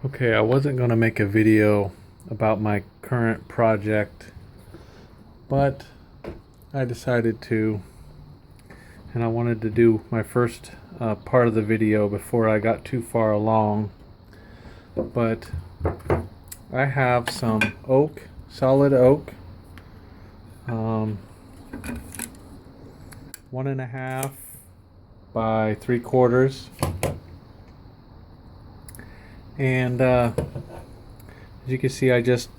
Okay, I wasn't going to make a video about my current project, but I decided to, and I wanted to do my first part of the video before I got too far along. But I have some oak, solid oak, 1.5 by 3/4, and as you can see, I just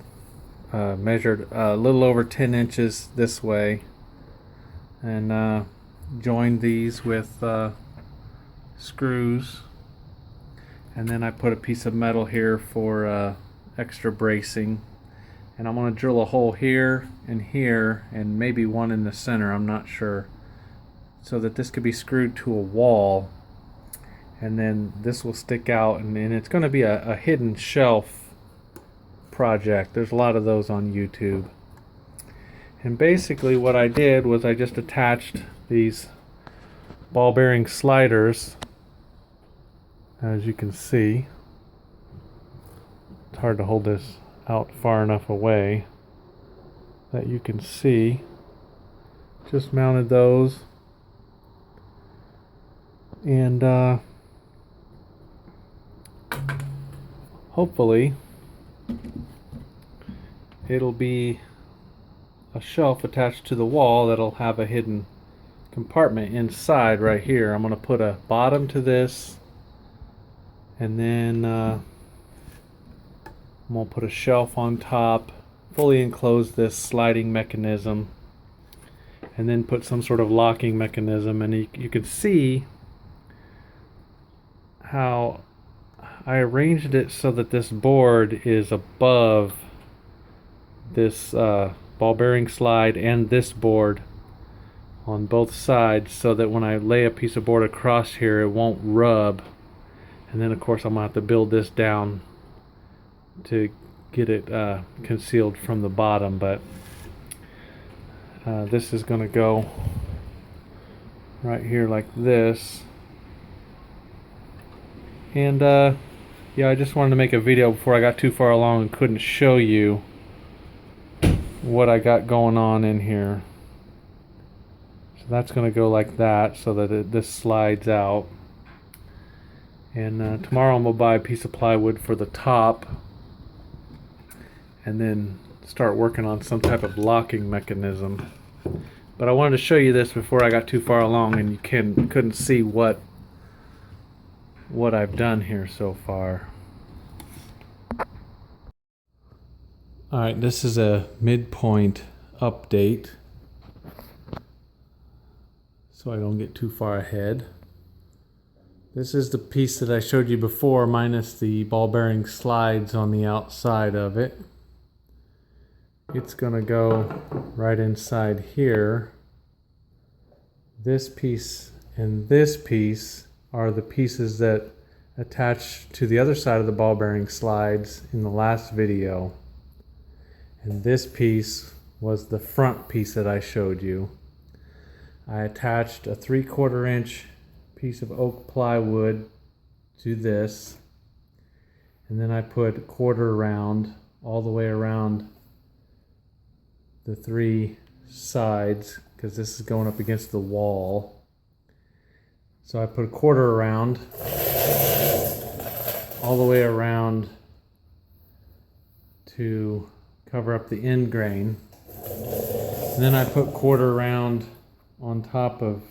measured a little over 10 inches this way, and joined these with screws, and then I put a piece of metal here for extra bracing, and I'm going to drill a hole here and maybe one in the center, I'm not sure, so that this could be screwed to a wall, and then this will stick out, and it's going to be a hidden shelf project. There's a lot of those on YouTube. And basically what I did was I just attached these ball bearing sliders, as you can see. It's hard to hold this out far enough away that you can see. Just mounted those, and hopefully it'll be a shelf attached to the wall that'll have a hidden compartment inside right here. I'm going to put a bottom to this, and then I'm going to put a shelf on top, fully enclose this sliding mechanism, and then put some sort of locking mechanism. And you can see how I arranged it so that this board is above this ball bearing slide and this board on both sides, so that when I lay a piece of board across here, it won't rub. And then of course I'm going to have to build this down to get it concealed from the bottom, but this is going to go right here like this. And yeah, I just wanted to make a video before I got too far along and couldn't show you what I got going on in here. So that's going to go like that, so that this slides out. And tomorrow I'm going to buy a piece of plywood for the top, and then start working on some type of locking mechanism. But I wanted to show you this before I got too far along and you couldn't see what I've done here so far. Alright, this is a midpoint update, so I don't get too far ahead. This is the piece that I showed you before, minus the ball bearing slides on the outside of it. It's gonna go right inside here. This piece and this piece are the pieces that attach to the other side of the ball bearing slides in the last video. And this piece was the front piece that I showed you. I attached a 3/4 inch piece of oak plywood to this, and then I put a quarter round all the way around the three sides, because this is going up against the wall. So I put a quarter around all the way around to cover up the end grain. And then I put quarter round on top of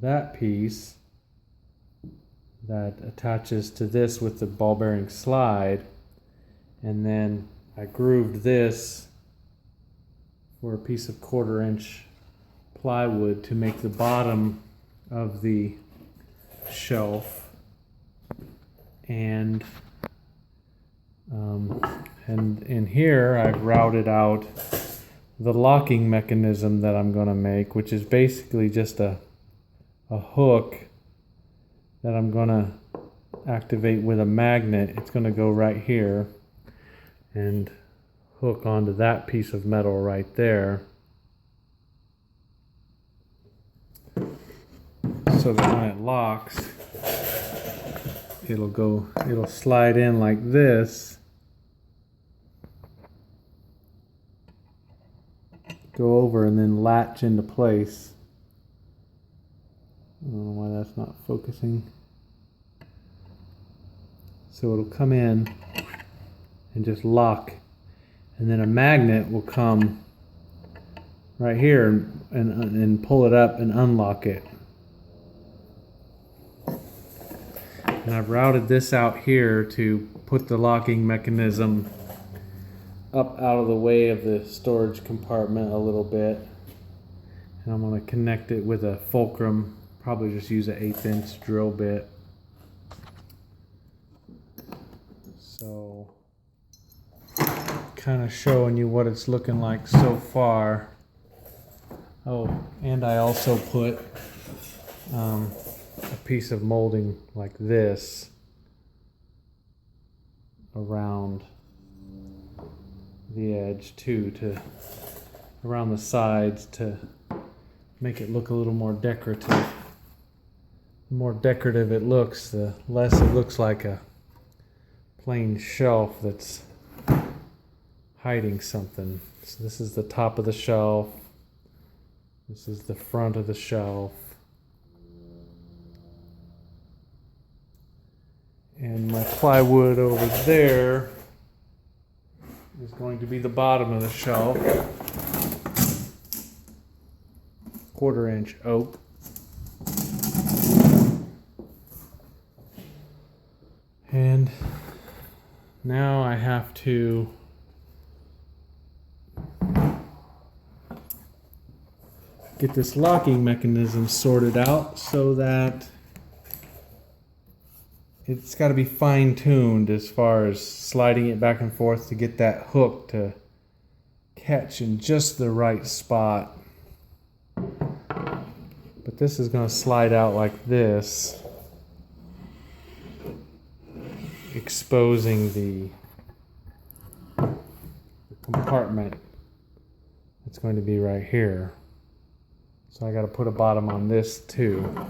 that piece that attaches to this with the ball bearing slide. And then I grooved this for a piece of 1/4 inch plywood to make the bottom of the shelf. And in here I've routed out the locking mechanism that I'm going to make, which is basically just a hook that I'm going to activate with a magnet. It's going to go right here and hook onto that piece of metal right there, so that when it locks, it'll slide in like this, go over and then latch into place. I don't know why that's not focusing. So it'll come in and just lock, and then a magnet will come right here and pull it up and unlock it. And I've routed this out here to put the locking mechanism up out of the way of the storage compartment a little bit. And I'm going to connect it with a fulcrum, probably just use an 1/8 inch drill bit. So, kind of showing you what it's looking like so far. Oh, and I also put a piece of molding like this around the edge too, around the sides to make it look a little more decorative. The more decorative it looks, the less it looks like a plain shelf that's hiding something. So this is the top of the shelf. This is the front of the shelf. And my plywood over there is going to be the bottom of the shelf. 1/4 inch oak. And now I have to get this locking mechanism sorted out so that it's got to be fine-tuned as far as sliding it back and forth to get that hook to catch in just the right spot. But this is going to slide out like this, exposing the compartment. It's going to be right here. So I got to put a bottom on this too.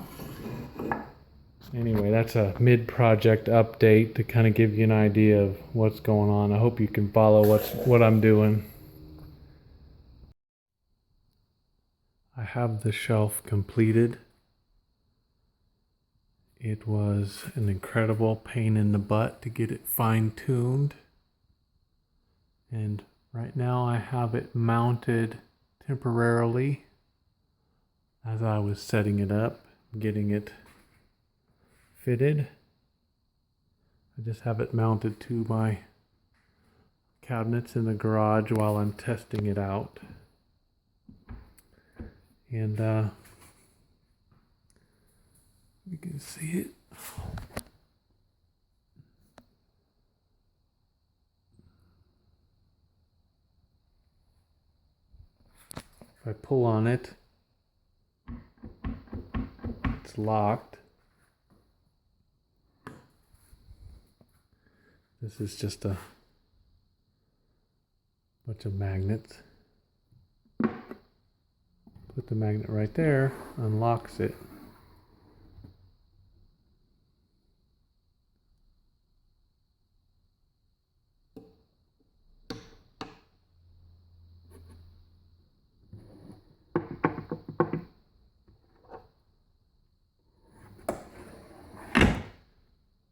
Anyway, that's a mid-project update to kind of give you an idea of what's going on. I hope you can follow what I'm doing. I have the shelf completed. It was an incredible pain in the butt to get it fine-tuned. And right now I have it mounted temporarily as I was setting it up, getting it fitted. I just have it mounted to my cabinets in the garage while I'm testing it out. And you can see it. If I pull on it, it's locked. This is just a bunch of magnets. Put the magnet right there, unlocks it.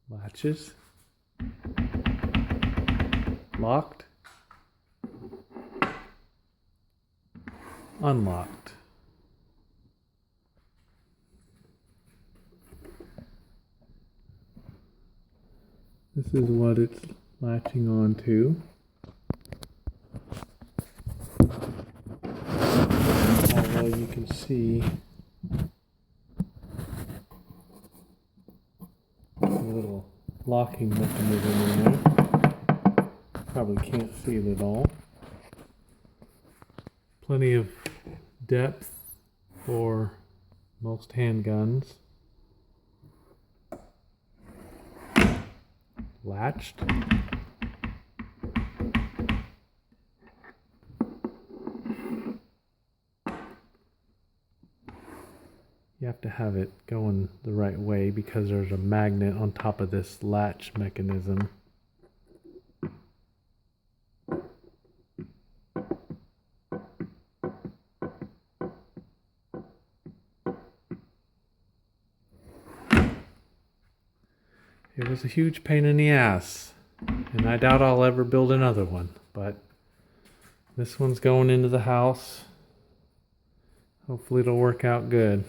Latches. Locked. Unlocked. This is what it's latching onto. Although you can see a little locking mechanism in there. Probably can't see it at all. Plenty of depth for most handguns. Latched. You have to have it going the right way because there's a magnet on top of this latch mechanism. It was a huge pain in the ass, and I doubt I'll ever build another one, but this one's going into the house. Hopefully it'll work out good.